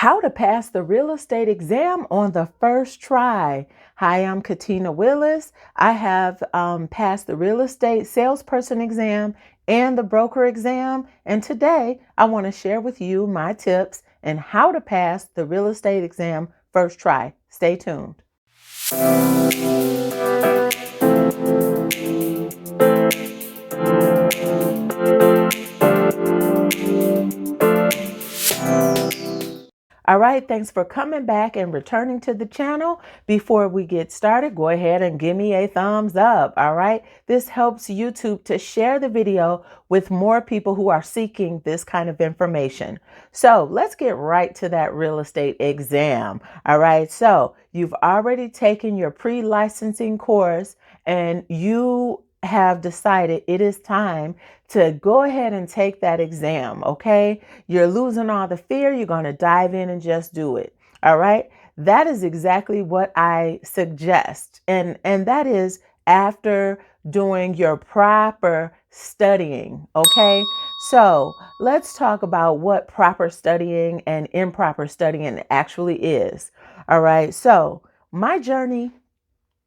How to pass the real estate exam on the first try. Hi, I'm Katina Willis. I have passed the real estate salesperson exam and the broker exam. And today I want to share with you my tips and how to pass the real estate exam first try. Stay tuned. All right, thanks for coming back and returning to the channel. Before we get started, go ahead and give me a thumbs up. All right, this helps YouTube to share the video with more people who are seeking this kind of information. So let's get right to that real estate exam. All right, so you've already taken your pre-licensing course and you have decided it is time to go ahead and take that exam. Okay, you're losing all the fear. You're going to dive in and just do it. All right, that is exactly what I suggest, and that is after doing your proper studying. Okay, so let's talk about what proper studying and improper studying actually is. All right, so my journey,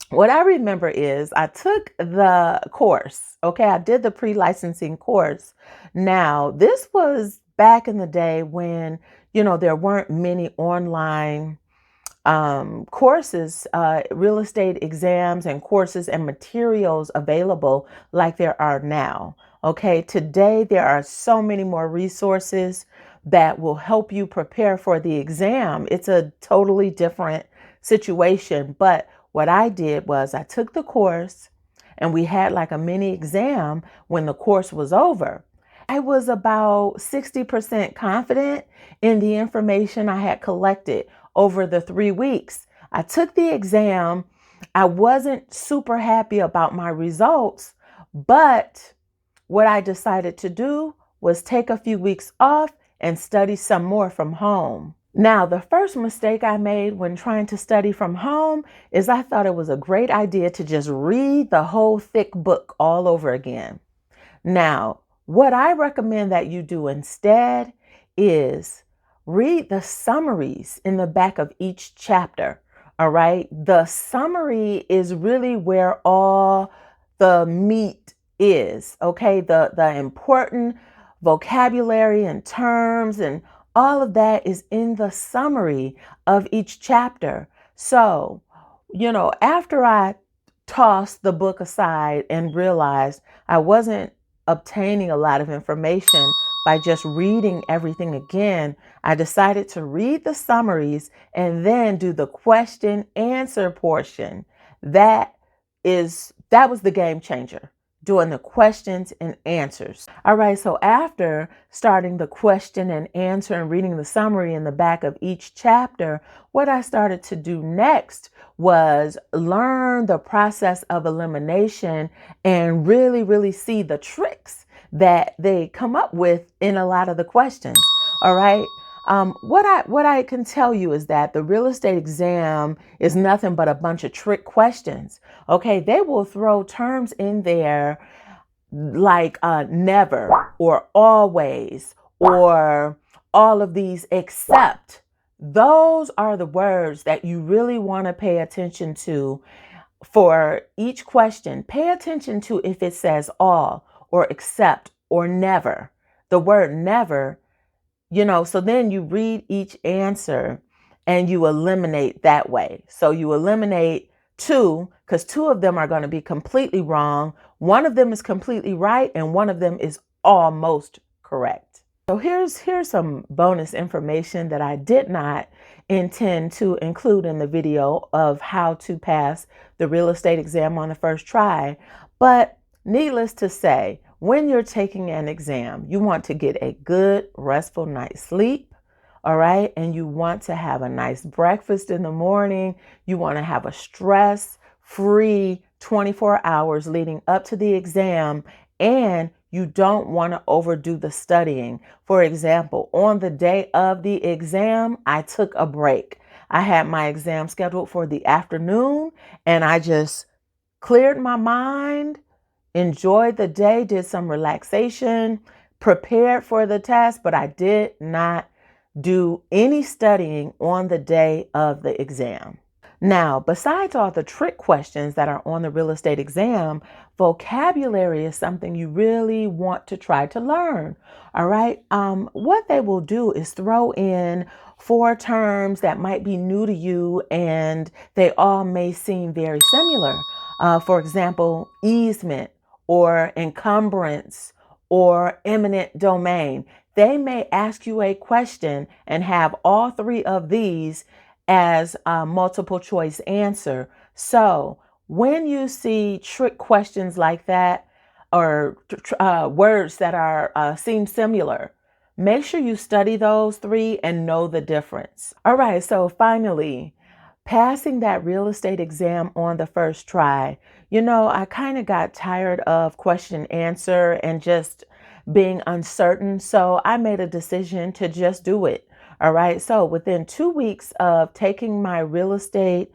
what I remember is I took the course. Okay, I did the pre-licensing course. Now, this was back in the day when, there weren't many online courses, real estate exams and courses and materials available like there are now. Okay, today there are so many more resources that will help you prepare for the exam. It's a totally different situation, but what I did was I took the course and we had like a mini exam when the course was over. I was about 60% confident in the information I had collected over the 3 weeks. I took the exam. I wasn't super happy about my results, but what I decided to do was take a few weeks off and study some more from home. Now, the first mistake I made when trying to study from home is I thought it was a great idea to just read the whole thick book all over again. Now, what I recommend that you do instead is read the summaries in the back of each chapter. All right. The summary is really where all the meat is. Okay. The important vocabulary and terms and all of that is in the summary of each chapter. So, after I tossed the book aside and realized I wasn't obtaining a lot of information by just reading everything again, I decided to read the summaries and then do the question answer portion. That was the game changer, doing the questions and answers. All right, so after starting the question and answer and reading the summary in the back of each chapter, what I started to do next was learn the process of elimination and really see the tricks that they come up with in a lot of the questions. All right. What I can tell you is that the real estate exam is nothing but a bunch of trick questions. Okay, they will throw terms in there like never or always or all of these except. Those are the words that you really want to pay attention to for each question. Pay attention to if it says all or except or never. The word never, so then you read each answer and you eliminate that way. So you eliminate two because two of them are going to be completely wrong. One of them is completely right and one of them is almost correct. So here's some bonus information that I did not intend to include in the video of how to pass the real estate exam on the first try. But needless to say, when you're taking an exam, you want to get a good, restful night's sleep. All right. And you want to have a nice breakfast in the morning. You want to have a stress-free 24 hours leading up to the exam. And you don't want to overdo the studying. For example, on the day of the exam, I took a break. I had my exam scheduled for the afternoon and I just cleared my mind, enjoyed the day, did some relaxation, prepared for the test, but I did not do any studying on the day of the exam. Now, besides all the trick questions that are on the real estate exam, vocabulary is something you really want to try to learn. All right. What they will do is throw in four terms that might be new to you and they all may seem very similar. For example, easement or encumbrance or eminent domain. They may ask you a question and have all three of these as a multiple choice answer. So when you see trick questions like that or words that are seem similar, make sure you study those three and know the difference. All right, so finally, passing that real estate exam on the first try. I kind of got tired of question answer and just being uncertain. So I made a decision to just do it. All right. So within 2 weeks of taking my real estate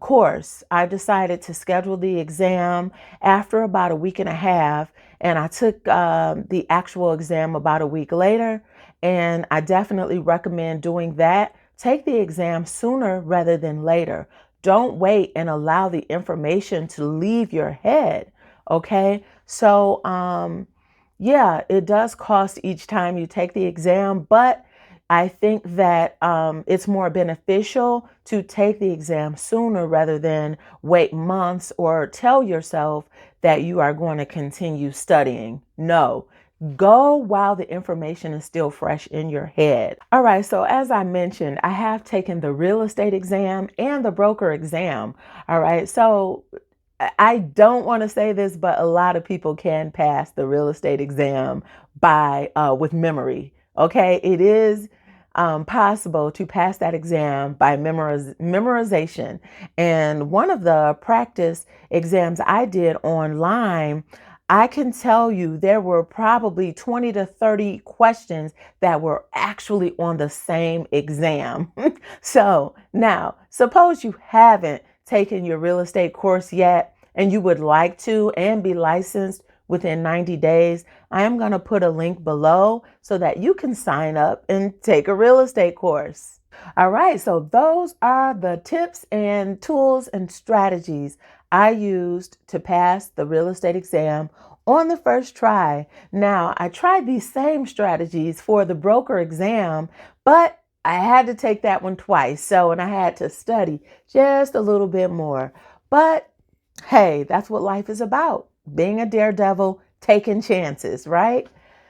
course, I decided to schedule the exam after about a week and a half. And I took the actual exam about a week later. And I definitely recommend doing that. Take the exam sooner rather than later. Don't wait and allow the information to leave your head. Okay. So, yeah, it does cost each time you take the exam, but I think that it's more beneficial to take the exam sooner rather than wait months or tell yourself that you are going to continue studying. No, go while the information is still fresh in your head. All right, so as I mentioned, I have taken the real estate exam and the broker exam. All right, so I don't want to say this, but a lot of people can pass the real estate exam by with memory. Okay, it is possible to pass that exam by memorization. And one of the practice exams I did online, I can tell you there were probably 20 to 30 questions that were actually on the same exam. So now, suppose you haven't taken your real estate course yet and you would like to and be licensed within 90 days, I am going to put a link below so that you can sign up and take a real estate course. All right, so those are the tips and tools and strategies I used to pass the real estate exam on the first try. Now, I tried these same strategies for the broker exam, but I had to take that one twice. And I had to study just a little bit more. But hey, that's what life is about. Being a daredevil, taking chances, right?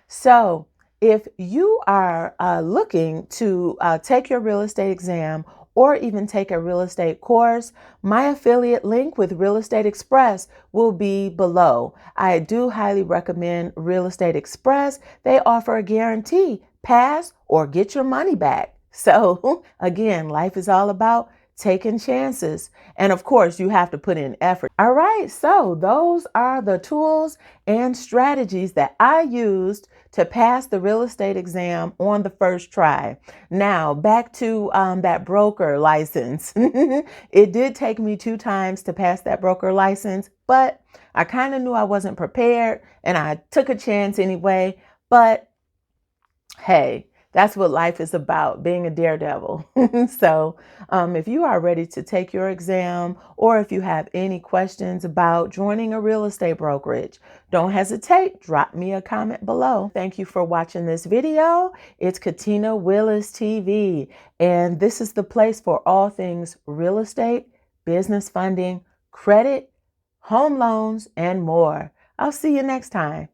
So if you are looking to take your real estate exam or even take a real estate course, my affiliate link with Real Estate Express will be below. I do highly recommend Real Estate Express. They offer a guarantee, pass or get your money back. So again, life is all about taking chances. And of course, you have to put in effort. All right, so those are the tools and strategies that I used to pass the real estate exam on the first try. Now, back to that broker license. It did take me 2 times to pass that broker license, but I kind of knew I wasn't prepared and I took a chance anyway. But hey, that's what life is about, being a daredevil. So if you are ready to take your exam or if you have any questions about joining a real estate brokerage, don't hesitate. Drop me a comment below. Thank you for watching this video. It's Katina Willis TV, and this is the place for all things real estate, business funding, credit, home loans, and more. I'll see you next time.